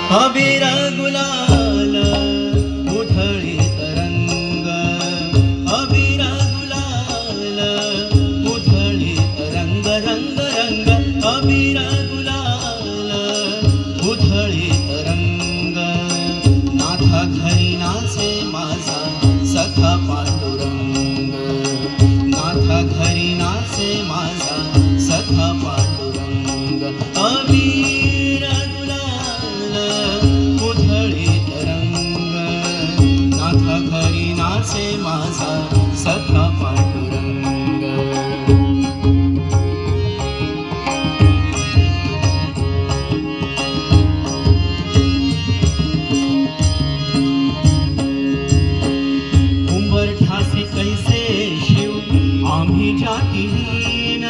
अबीर गुलाल उधळीत रंग, अबीर गुलाल उधळीत रंग, रंग रंग अबीर गुलाल उधळीत रंग. नाथा घरी नाचे माझा सखा पांडुरंग, नाथा घरी नाचे माझा सखा पांडुरंग. अबीर गुलाल उधळीत रंग, नाथा घरी नाचे माझा सखा पांडुरंग. उंबरठ्यासी कैसे शिव आम्ही जातीहीन,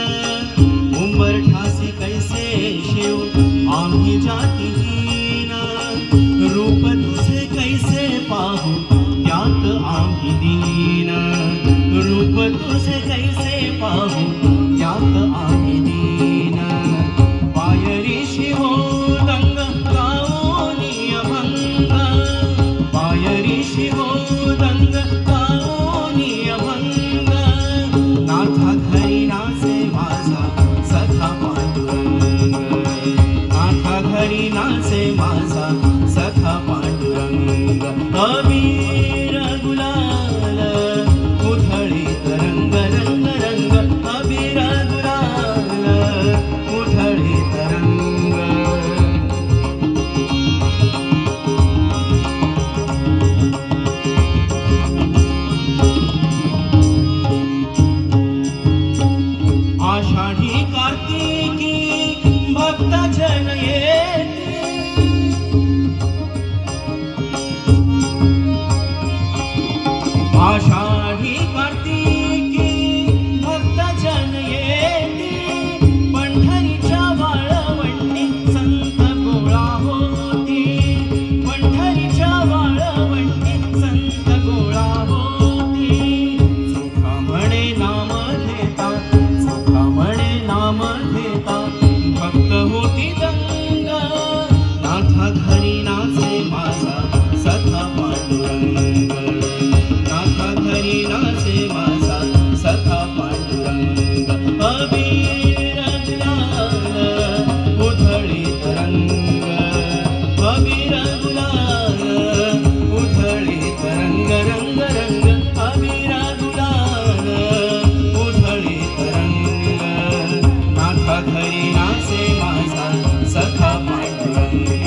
उंबरठ्यासी कैसे शिव आम्ही जातीहीन. रूप तुझे कैसे पाहू त्यात आम्ही दीन, रूप तुझे कैसे पाहू त्यात आम्ही दीन. पायरी शिवोदंग गाओनी अभंग, पायरी शिवोदंग गाओनी अभंग. नाथा घरी नाचे माझा सखा पांडुरंग, नाथा घरी नाचे माझा सखा पांडुरंग. अबीर गुलाल उधळीत रंग, रंग रंग अबीर गुलाल उधळीत रंग. आषाढी कार्तिकी भक्त जन येती, आषाढी कार्तिकी भक्त जन येती. पंढरीच्या वाळवंटी संत गोळा होती, पंढरीच्या वाळवंटी संत गोळा होती. चोखा म्हणे नाम घेता, चोखा म्हणे नाम घेता भक्त होती दंग. नाथा घरी नाचे माझा सखा पांडुरंग, नाथा घरी नाचे माझा सखा पांडुरंग. अबीर गुलाल उधळीत रंग, अबीर गुलाल उधळीत रंग, रंग रंग अबीर गुलाल उधळीत रंग. नाथा घरी नाचे माझा सखा पांडुरंग.